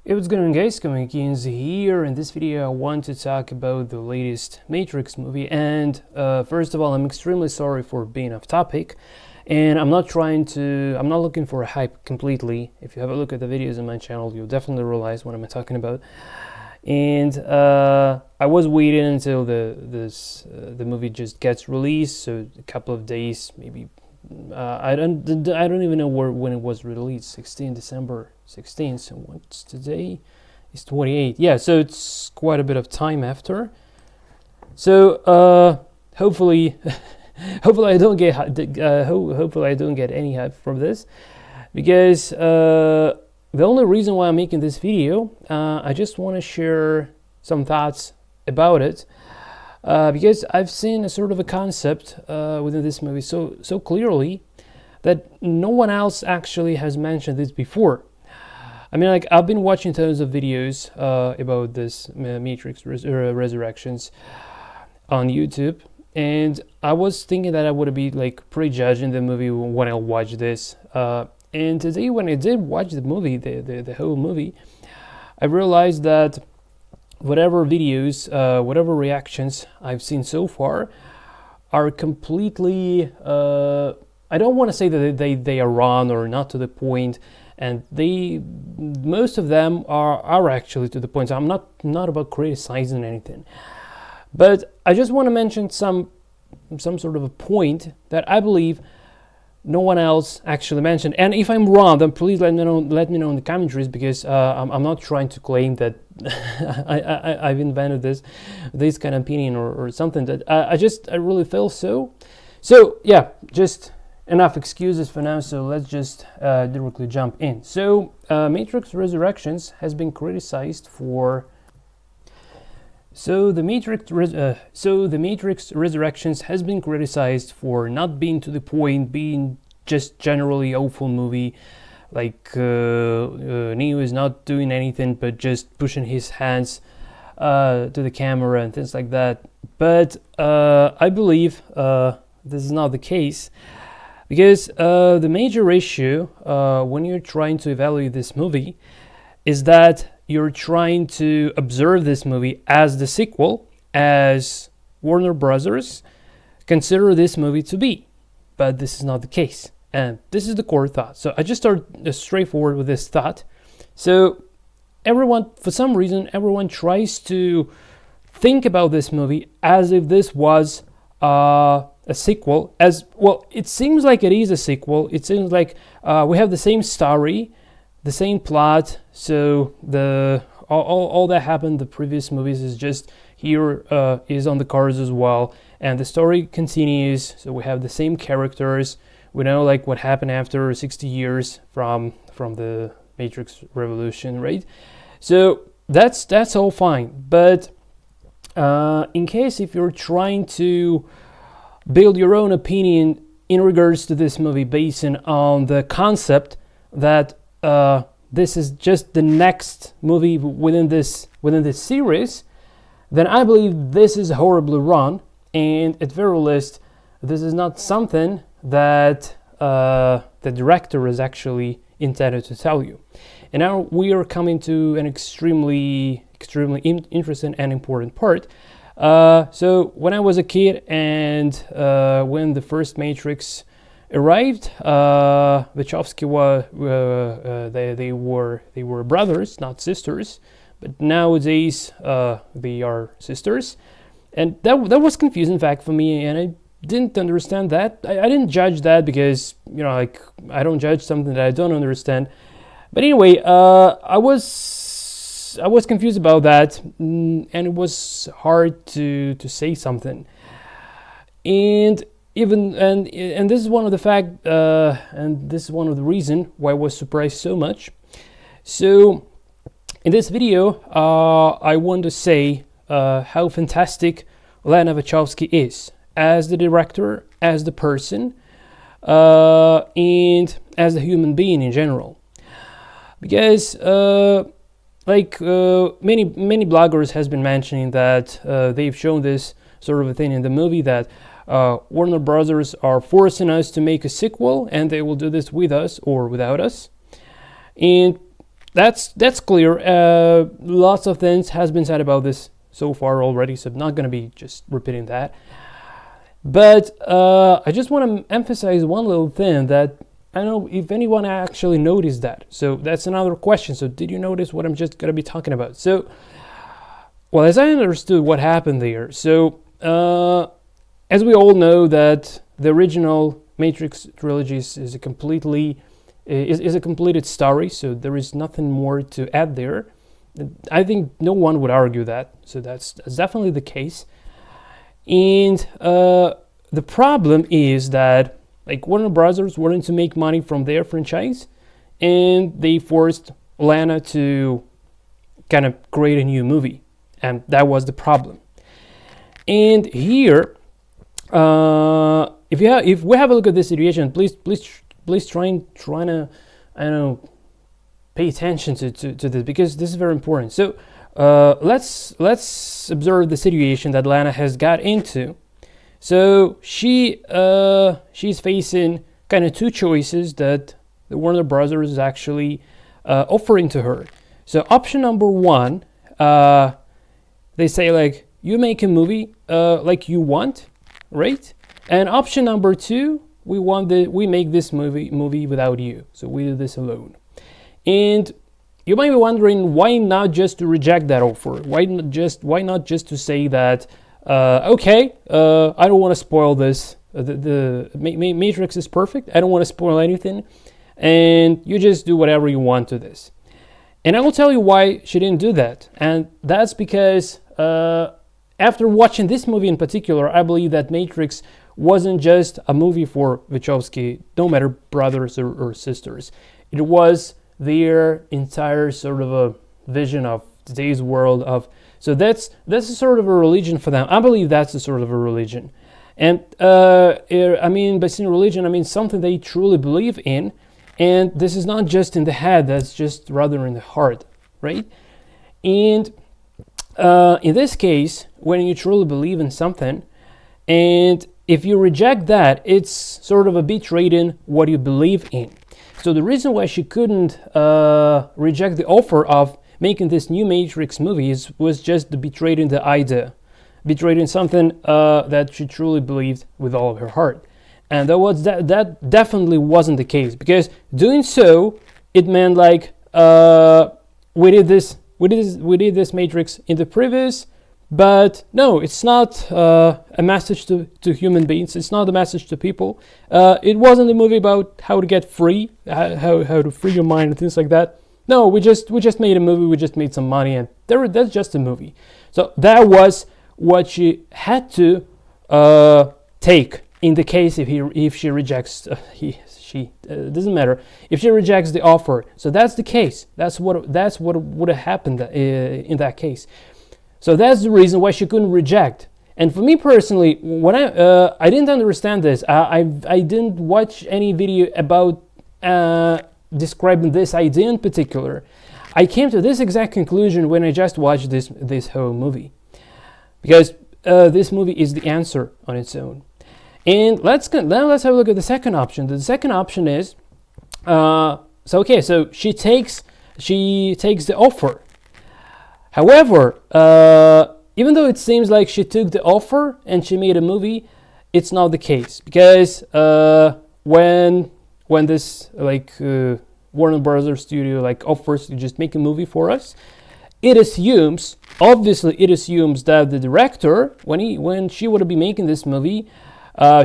Hey, what's going on, guys? Coming here. In this video I want to talk about the latest Matrix movie, and first of all, I'm extremely sorry for being off topic, and I'm not looking for a hype completely. If you have a look at the videos on my channel, you'll definitely realize what I'm talking about. And I was waiting until the movie just gets released, so a couple of days, maybe. I don't even know when it was released. December 16th. So what's today? It's 28th. Yeah, so it's quite a bit of time after. So hopefully, hopefully I don't get hopefully I don't get any hype from this, because the only reason why I'm making this video, I just want to share some thoughts about it. Because I've seen a sort of a concept within this movie so clearly that no one else actually has mentioned this before. I mean, like, I've been watching tons of videos about this Matrix Resurrections on YouTube, and I was thinking that I would be like prejudging the movie when I watched this. And today, when I did watch the movie, the whole movie, I realized that whatever videos, whatever reactions I've seen so far are completely, I don't want to say that they are wrong or not to the point, and most of them are actually to the point. So I'm not about criticizing anything, but I just want to mention some sort of a point that I believe no one else actually mentioned. And if I'm wrong, then please let me know in the commentaries, because I'm not trying to claim that I've invented this kind of opinion or something. That I really feel so. So yeah, just enough excuses for now. So let's just directly jump in. So Matrix Resurrections has been criticized for. So the Matrix Resurrections has been criticized for not being to the point, being just generally awful movie. Like Neo is not doing anything but just pushing his hands to the camera and things like that. But I believe this is not the case, because the major issue when you're trying to evaluate this movie is that you're trying to observe this movie as the sequel, as Warner Brothers consider this movie to be. But this is not the case. And this is the core thought. So I just start straightforward with this thought. So everyone, for some reason, everyone tries to think about this movie as if this was a sequel. As well, it seems like it is a sequel. It seems like we have the same story, the same plot. So all that happened the previous movies is just here is on the cards as well, and the story continues. So we have the same characters. We know like what happened after 60 years from the Matrix Revolution, right? So that's all fine. But in case if you're trying to build your own opinion in regards to this movie based on the concept that this is just the next movie within this series, then I believe this is horribly wrong, and at very least, this is not something that the director is actually intended to tell you. And now we are coming to an extremely interesting and important part. So when I was a kid, and when the first Matrix arrived, Wachowski they were brothers, not sisters, but nowadays they are sisters, and that was confusing fact for me, and I didn't understand that. I didn't judge that, because like I don't judge something that I don't understand. But anyway, I was confused about that, and it was hard to say something, and this is one of the and this is one of the reason why I was surprised so much. So in this video, I want to say how fantastic Lana Wachowski is as the director, as the person, and as a human being in general. Because many bloggers has been mentioning that they've shown this sort of a thing in the movie, that Warner Brothers are forcing us to make a sequel, and they will do this with us or without us. And that's clear. Lots of things has been said about this so far already, so I'm not gonna be just repeating that. But I just want to emphasize one little thing that I don't know if anyone actually noticed that. So that's another question. So did you notice what I'm just gonna be talking about? So, well, as I understood what happened there, so as we all know that the original Matrix trilogy is a completely is a completed story, so there is nothing more to add there. I think no one would argue that, so that's definitely the case. And the problem is that like Warner Brothers wanted to make money from their franchise, and they forced Lana to kind of create a new movie, and that was the problem. And here, if we have a look at this situation, please try to I don't know pay attention to this, because this is very important. So let's observe the situation that Lana has got into. So she's facing kind of two choices that the Warner Brothers is actually offering to her. So option number one, they say like, you make a movie like you want, right? And option number two, we make this movie without you. So we do this alone. And you might be wondering, why not just to reject that offer? Why not just to say that, okay, I don't want to spoil this. The Matrix is perfect. I don't want to spoil anything, and you just do whatever you want to this. And I will tell you why she didn't do that. And that's because after watching this movie in particular, I believe that Matrix wasn't just a movie for Wachowski, no matter brothers or sisters. It was their entire sort of a vision of today's world of. So that's a sort of a religion for them. I believe that's a sort of a religion. And I mean, by saying religion, I mean something they truly believe in. And this is not just in the head, that's just rather in the heart, right? And in this case, when you truly believe in something, and if you reject that, it's sort of a betraying what you believe in. So the reason why she couldn't reject the offer of making this new Matrix movie was just the betraying the idea, betraying something that she truly believed with all of her heart. And that definitely wasn't the case, because doing so, it meant like we did this Matrix in the previous, but no, it's not a message to human beings. It's not a message to people. It wasn't a movie about how to get free, how to free your mind and things like that. No, we just made a movie. We just made some money, and that's just a movie. So that was what she had to take in the case if she rejects she doesn't matter if she rejects the offer. So that's the case. That's what would have happened in that case. So that's the reason why she couldn't reject. And for me personally, when I didn't understand this, I didn't watch any video about describing this idea in particular. I came to this exact conclusion when I just watched this whole movie, because this movie is the answer on its own. And let's have a look at the second option. The second option is so she takes the offer. However, even though it seems like she took the offer and she made a movie, it's not the case, because when this Warner Brothers studio offers to just make a movie for us, it assumes that the director, when she would be making this movie,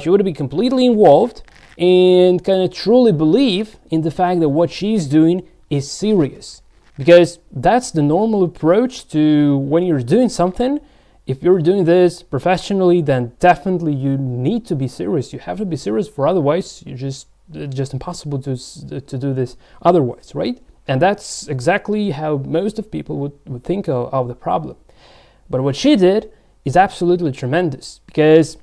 she would be completely involved and kind of truly believe in the fact that what she's doing is serious. Because that's the normal approach to when you're doing something. If you're doing this professionally, then definitely you need to be serious. You have to be serious, for otherwise it's just impossible to do this otherwise, right? And that's exactly how most of people would think of the problem. But what she did is absolutely tremendous, because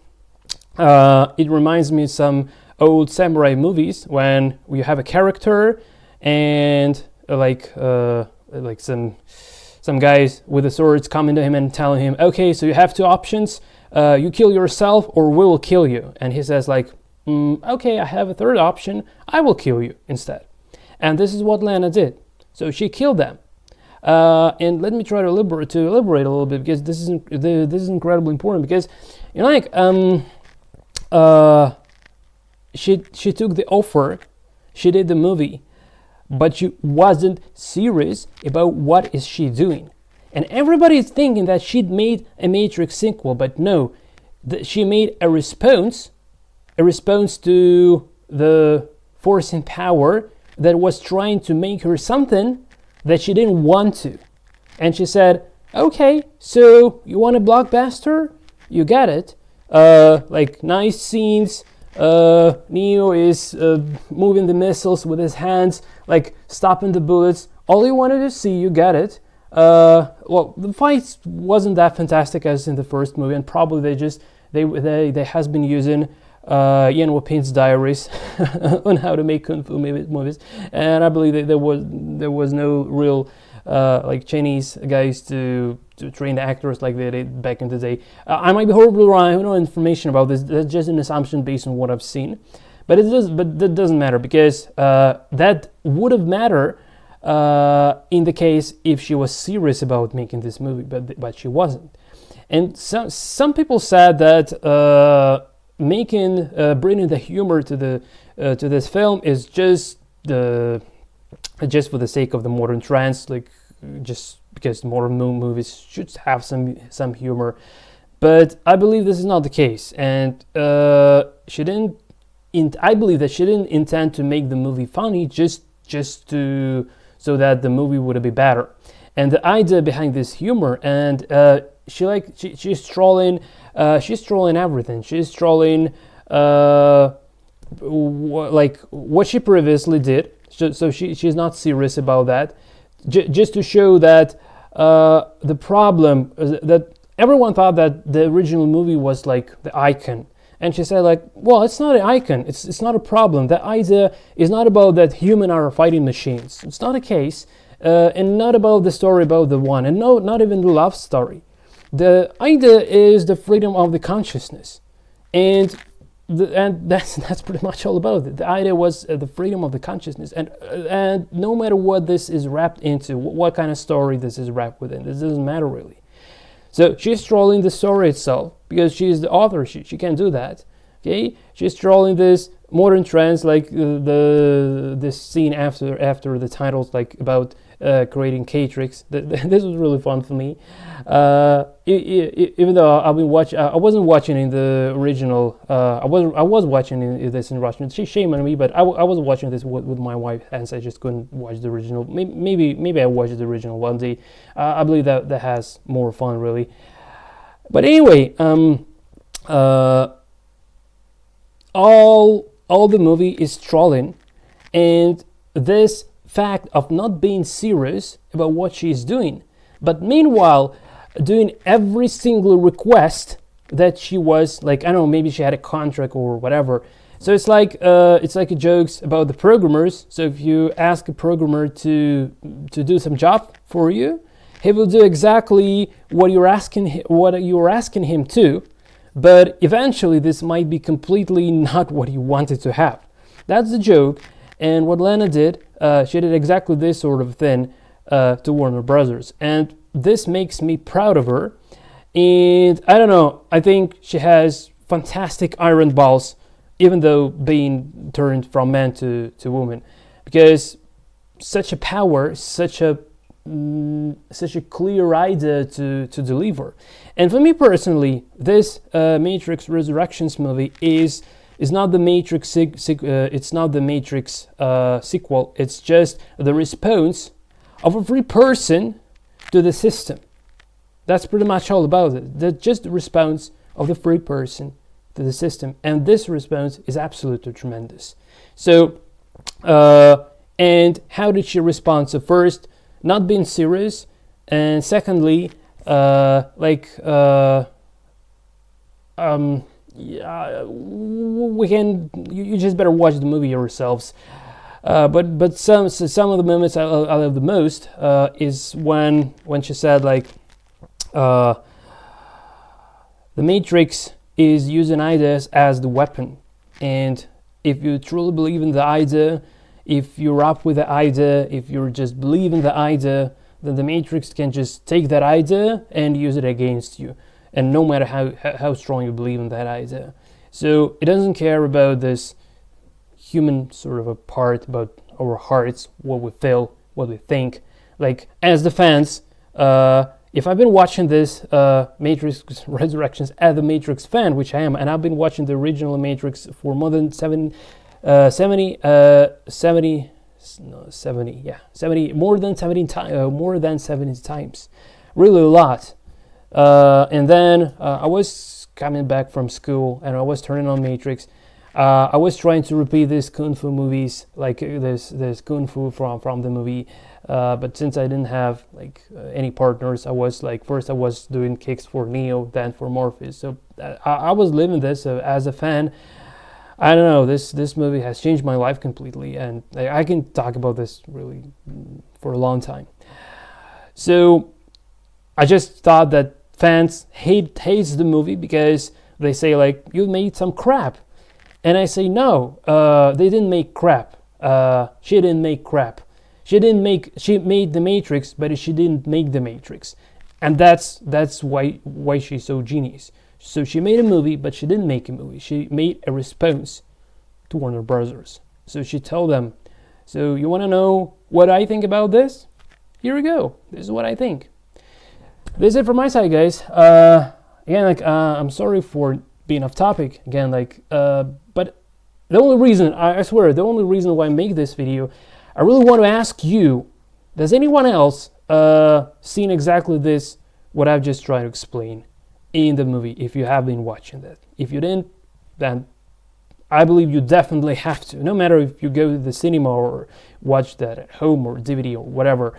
it reminds me of some old samurai movies when you have a character and some guys with the swords coming to him and telling him, okay, so you have two options, you kill yourself or we will kill you. And he says okay, I have a third option, I will kill you instead. And this is what Lana did. So she killed them. And let me try to elaborate a little bit, because this is incredibly important, because she took the offer, she did the movie, but she wasn't serious about what is she doing. And everybody is thinking that she'd made a Matrix sequel, but no, she made a response to the force and power that was trying to make her something that she didn't want to. And she said, okay, so you want a blockbuster? You got it. Like nice scenes, Neo is moving the missiles with his hands, like stopping the bullets. All you wanted to see, you got it. Well, the fight wasn't that fantastic as in the first movie, and probably they has been using Yan Waping's diaries on how to make kung fu movies, and I believe that there was no real like Chinese guys to train the actors like they did back in the day. I might be horribly wrong. I have no information about this. That's just an assumption based on what I've seen, but that doesn't matter, because that would have mattered in the case if she was serious about making this movie, but she wasn't. And some people said that bringing the humor to this film is just for the sake of the modern trends, like just because modern movies should have some humor. But I believe this is not the case, and she didn't. I believe that she didn't intend to make the movie funny just so that the movie would be better. And the idea behind this humor, and she's trolling everything. She's trolling like what she previously did. So she's not serious about that. Just to show that the problem that everyone thought that the original movie was like the icon. And she said, like, well, it's not an icon. It's not a problem. The idea is not about that humans are fighting machines. It's not a case, and not about the story about the one, and no, not even the love story. The idea is the freedom of the consciousness, and that's pretty much all about it. The idea was the freedom of the consciousness, and no matter what this is wrapped into, what kind of story this is wrapped within, this doesn't matter really. So she's trolling the story itself because she's the author. She can't do that. Okay, she's trolling this modern trends, like this scene after the titles, like about creating K-Tricks. This was really fun for me. Even though I wasn't watching in the original. I was watching this in Russian. Shame on me, but I was watching this with my wife, and so I just couldn't watch the original. Maybe I watched the original one day. I believe that has more fun really. But anyway, all the movie is trolling, and this fact of not being serious about what she's doing, but meanwhile doing every single request that she was like, I don't know, maybe she had a contract or whatever. So it's like jokes about the programmers. So if you ask a programmer to do some job for you, he will do exactly what you're asking him to, but eventually this might be completely not what you wanted to have. That's the joke. And what Lana did, she did exactly this sort of thing to Warner Brothers, and this makes me proud of her. And I don't know, I think she has fantastic iron balls, even though being turned from man to woman, because such a power, such a clear idea to deliver. And for me personally, this Matrix Resurrections movie is not the Matrix it's not the Matrix sequel. It's just the response of every person to the system. That's pretty much all about it. That's just the response of the free person to the system, and this response is absolutely tremendous. So, and how did she respond? So first, not being serious, and secondly, you just better watch the movie yourselves. But some of the moments I love the most is when she said, like, the Matrix is using ideas as the weapon, and if you truly believe in the idea, if you're up with the idea, if you're just believing the idea, then the Matrix can just take that idea and use it against you. And no matter how strong you believe in that idea. So it doesn't care about this human sort of a part, about our hearts, what we feel, what we think. Like, as the fans, if I've been watching this Matrix Resurrections as a Matrix fan, which I am, and I've been watching the original Matrix for more than 70, more than 70 times, really a lot. And then I was coming back from school and I was turning on Matrix. I was trying to repeat these kung fu movies, like this kung fu from the movie, but since I didn't have like any partners, I was like, first I was doing kicks for Neo, then for Morpheus. So I was living this as a fan. I don't know, this movie has changed my life completely, and I can talk about this really for a long time. So I just thought that fans hates the movie because they say like, you made some crap. And I say, no, they didn't make crap. She didn't make crap. She made the Matrix, but she didn't make the Matrix. And that's why she's so genius. So she made a movie, but she didn't make a movie. She made a response to Warner Brothers. So she told them, so you want to know what I think about this? Here we go. This is what I think. This is it from my side, guys. Again, I'm sorry for being off topic. Again, but the only reason, I swear, the only reason why I make this video, I really want to ask you, does anyone else seen exactly this, what I've just tried to explain in the movie, if you have been watching that? If you didn't, then I believe you definitely have to. No matter if you go to the cinema or watch that at home or DVD or whatever,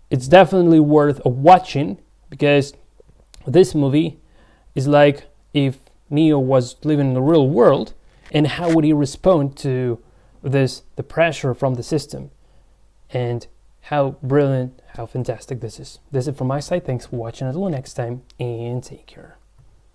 it's definitely worth watching, because this movie is like if Neo was living in the real world, and how would he respond to the pressure from the system, and how brilliant, how fantastic this is. This is it from my side. Thanks for watching. Until next time, and take care.